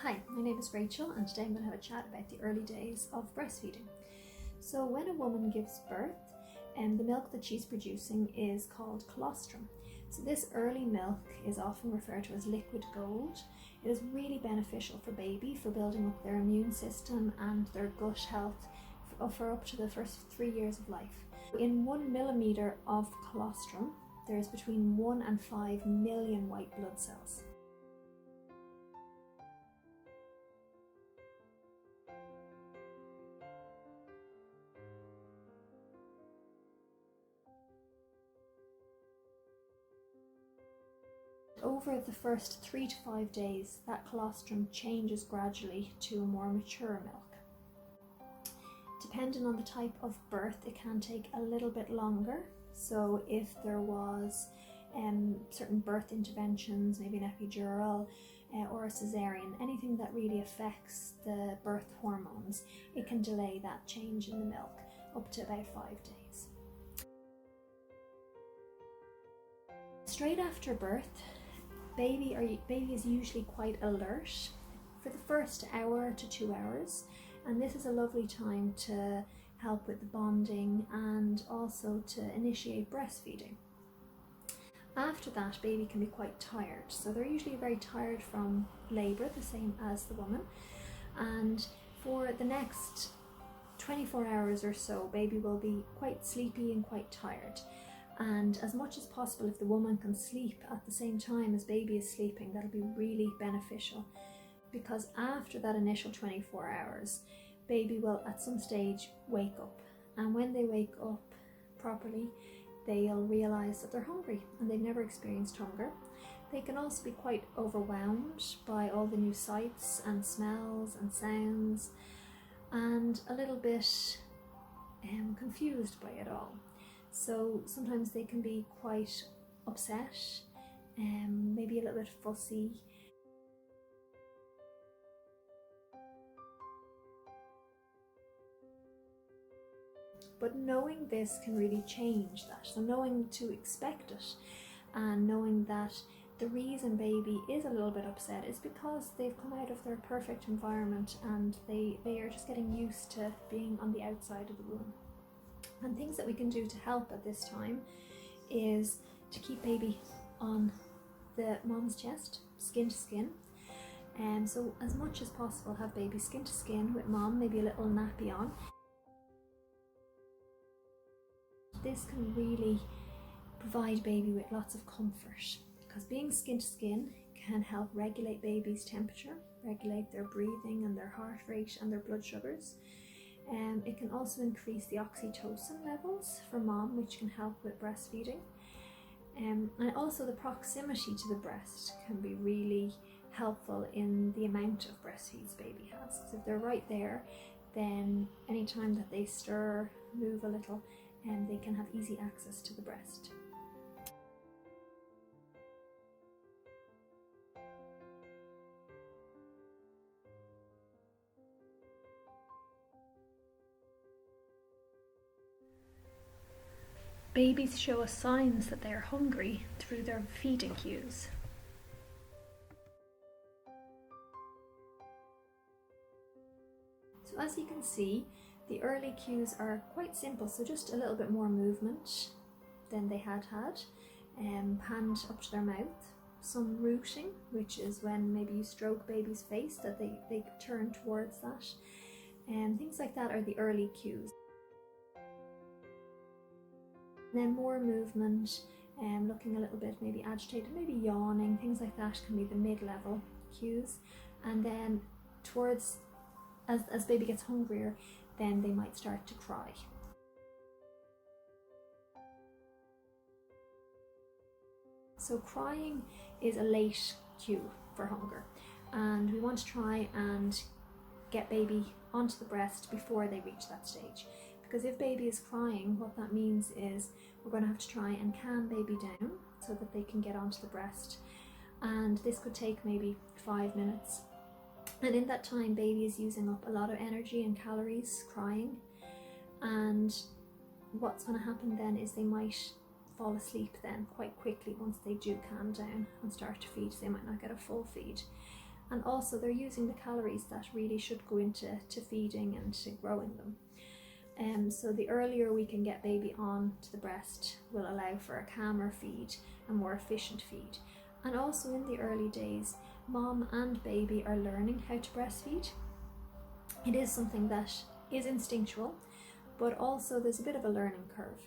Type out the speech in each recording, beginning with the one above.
Hi, my name is Rachel and today I'm going to have a chat about the early days of breastfeeding. So when a woman gives birth, the milk that she's producing is called colostrum. So this early milk is often referred to as liquid gold. It is really beneficial for baby for building up their immune system and their gut health for up to the first 3 years of life. In 1 millimetre of colostrum, there is between 1 and 5 million white blood cells. Over the first 3 to 5 days, that colostrum changes gradually to a more mature milk. Depending on the type of birth, it can take a little bit longer. So if there was certain birth interventions, maybe an epidural or a cesarean, anything that really affects the birth hormones, it can delay that change in the milk up to about 5 days. Straight after birth, baby is usually quite alert for the first hour to 2 hours, and this is a lovely time to help with the bonding and also to initiate breastfeeding. After that, baby can be quite tired, so they're usually very tired from labour, the same as the woman, and for the next 24 hours or so, baby will be quite sleepy and quite tired. And as much as possible, if the woman can sleep at the same time as baby is sleeping, that'll be really beneficial, because after that initial 24 hours, baby will at some stage wake up, and when they wake up properly, they'll realise that they're hungry and they've never experienced hunger. They can also be quite overwhelmed by all the new sights and smells and sounds, and a little bit confused by it all. So sometimes they can be quite upset, maybe a little bit fussy. But knowing this can really change that. So knowing to expect it and knowing that the reason baby is a little bit upset is because they've come out of their perfect environment and they are just getting used to being on the outside of the womb. And things that we can do to help at this time is to keep baby on the mom's chest, skin to skin. And so as much as possible, have baby skin to skin with mom, maybe a little nappy on. This can really provide baby with lots of comfort, because being skin to skin can help regulate baby's temperature, regulate their breathing and their heart rate and their blood sugars. It can also increase the oxytocin levels for mom, which can help with breastfeeding. And also the proximity to the breast can be really helpful in the amount of breastfeeds baby has. Because if they're right there, then anytime that they stir, move a little, they can have easy access to the breast. Babies show us signs that they are hungry through their feeding cues. So as you can see, the early cues are quite simple, so just a little bit more movement than they had, hand up to their mouth, some rooting, which is when maybe you stroke baby's face, that they turn towards that, and things like that are the early cues. Then more movement, looking a little bit maybe agitated, maybe yawning, things like that can be the mid-level cues. And then towards, as baby gets hungrier, then they might start to cry. So crying is a late cue for hunger, and we want to try and get baby onto the breast before they reach that stage. Because if baby is crying, what that means is we're going to have to try and calm baby down so that they can get onto the breast. And this could take maybe 5 minutes. And in that time, baby is using up a lot of energy and calories crying. And what's going to happen then is they might fall asleep then quite quickly once they do calm down and start to feed. So they might not get a full feed. and also they're using the calories that really should go into feeding and to growing them. So the earlier we can get baby on to the breast will allow for a calmer feed, a more efficient feed. And also in the early days, mom and baby are learning how to breastfeed. It is something that is instinctual, but also there's a bit of a learning curve.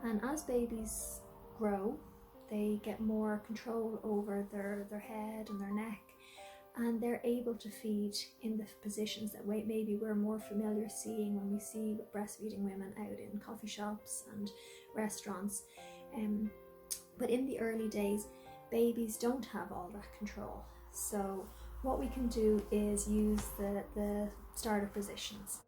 And as babies grow, they get more control over their head and their neck, and they're able to feed in the positions that maybe we're more familiar seeing when we see breastfeeding women out in coffee shops and restaurants. But in the early days, babies don't have all that control. So what we can do is use the starter positions.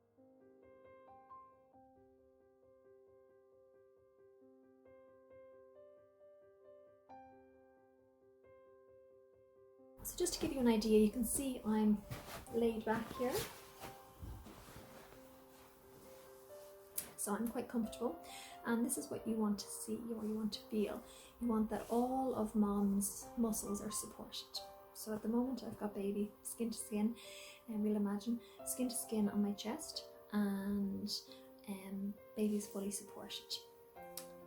So just to give you an idea, you can see I'm laid back here. So I'm quite comfortable, and this is what you want to see or you want to feel. You want that all of mom's muscles are supported. So at the moment I've got baby skin to skin, and we'll imagine skin to skin on my chest, and baby's fully supported.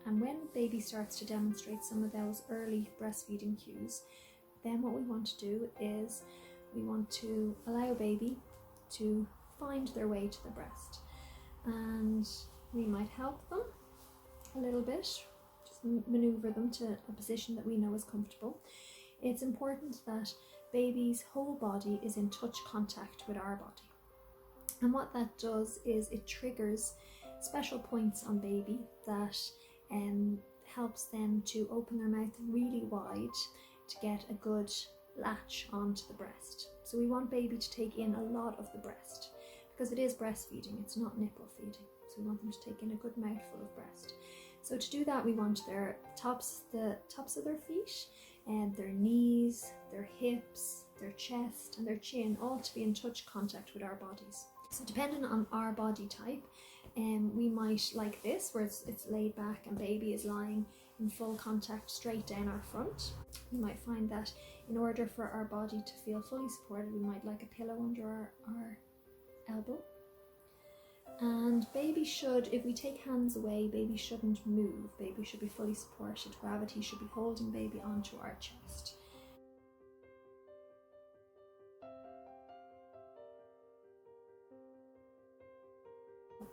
And when baby starts to demonstrate some of those early breastfeeding cues, then what we want to do is we want to allow baby to find their way to the breast, and we might help them a little bit, just maneuver them to a position that we know is comfortable. It's important that baby's whole body is in touch contact with our body, and what that does is it triggers special points on baby that helps them to open their mouth really wide to get a good latch onto the breast. So we want baby to take in a lot of the breast, because it is breastfeeding, it's not nipple feeding. So we want them to take in a good mouthful of breast. So to do that, we want the tops of their feet and their knees, their hips, their chest and their chin all to be in touch contact with our bodies. So depending on our body type, we might like this, where it's laid back and baby is lying in full contact straight down our front. We might find that in order for our body to feel fully supported, we might like a pillow under our elbow. And baby should, if we take hands away, baby shouldn't move. Baby should be fully supported. Gravity should be holding baby onto our chest.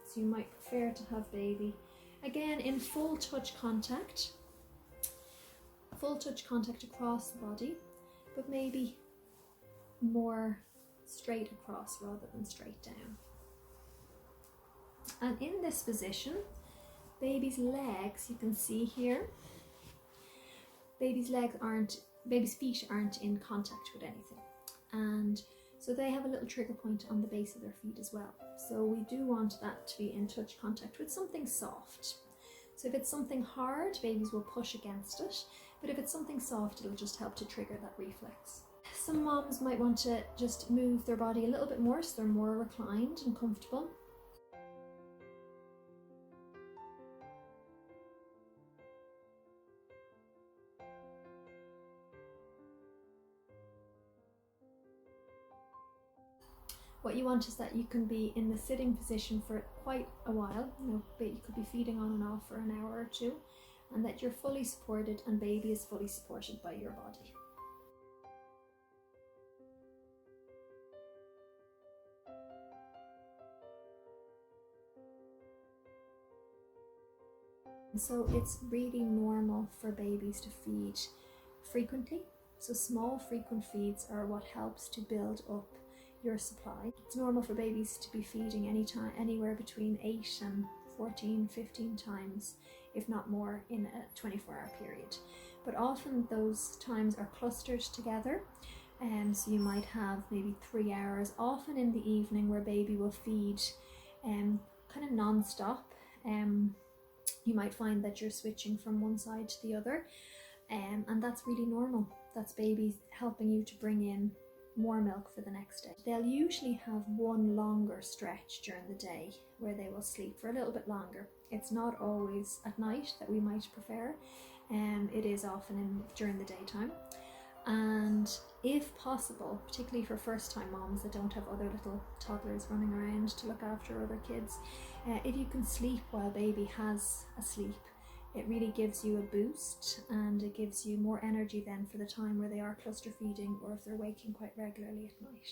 So you might prefer to have baby, again, in full touch contact across the body, but maybe more straight across rather than straight down. And in this position, baby's legs, you can see here, baby's feet aren't in contact with anything. And so they have a little trigger point on the base of their feet as well. So we do want that to be in touch contact with something soft. So if it's something hard, babies will push against it. But if it's something soft, it'll just help to trigger that reflex. Some moms might want to just move their body a little bit more so they're more reclined and comfortable. What you want is that you can be in the sitting position for quite a while, but you could be feeding on and off for an hour or two, and that you're fully supported and baby is fully supported by your body. So it's really normal for babies to feed frequently. So small frequent feeds are what helps to build up your supply. It's normal for babies to be feeding anywhere between 8 and 14, 15 times, if not more, in a 24-hour period. But often those times are clustered together. So you might have maybe 3 hours, often in the evening, where baby will feed kind of non-stop. You might find that you're switching from one side to the other, and that's really normal. That's baby helping you to bring in more milk for the next day. They'll usually have one longer stretch during the day where they will sleep for a little bit longer. It's not always at night that we might prefer, it is often during the daytime. And if possible, particularly for first-time moms that don't have other little toddlers running around to look after other kids, if you can sleep while baby has a sleep, it really gives you a boost, and it gives you more energy then for the time where they are cluster feeding, or if they're waking quite regularly at night.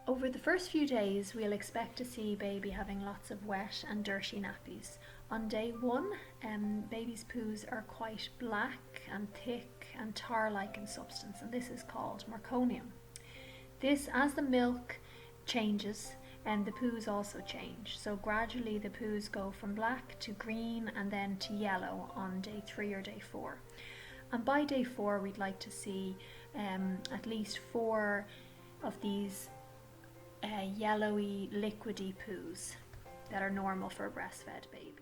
Over the first few days, we'll expect to see baby having lots of wet and dirty nappies. On day 1, baby's poos are quite black and thick and tar-like in substance, and this is called meconium. This, as the milk changes, and the poos also change. So gradually the poos go from black to green and then to yellow on day 3 or day 4. And by day 4, we'd like to see at least 4 of these yellowy, liquidy poos that are normal for a breastfed baby.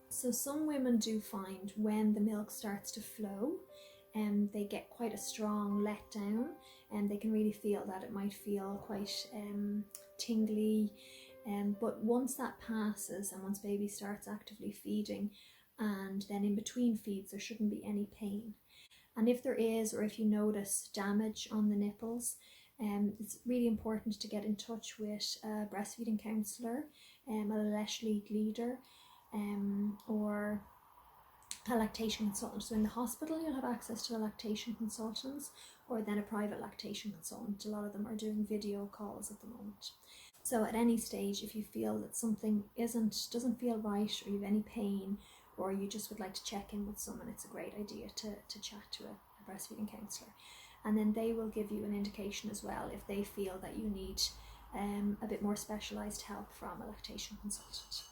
So some women do find when the milk starts to flow, they get quite a strong letdown, and they can really feel that. It might feel quite tingly, but once that passes and once baby starts actively feeding, and then in between feeds, there shouldn't be any pain. And if there is, or if you notice damage on the nipples, it's really important to get in touch with a breastfeeding counsellor, a leishly leader, or a lactation consultant. So in the hospital you'll have access to a lactation consultant, or then a private lactation consultant. A lot of them are doing video calls at the moment. So at any stage, if you feel that something doesn't feel right, or you have any pain, or you just would like to check in with someone, it's a great idea to chat to a breastfeeding counsellor. And then they will give you an indication as well if they feel that you need a bit more specialised help from a lactation consultant.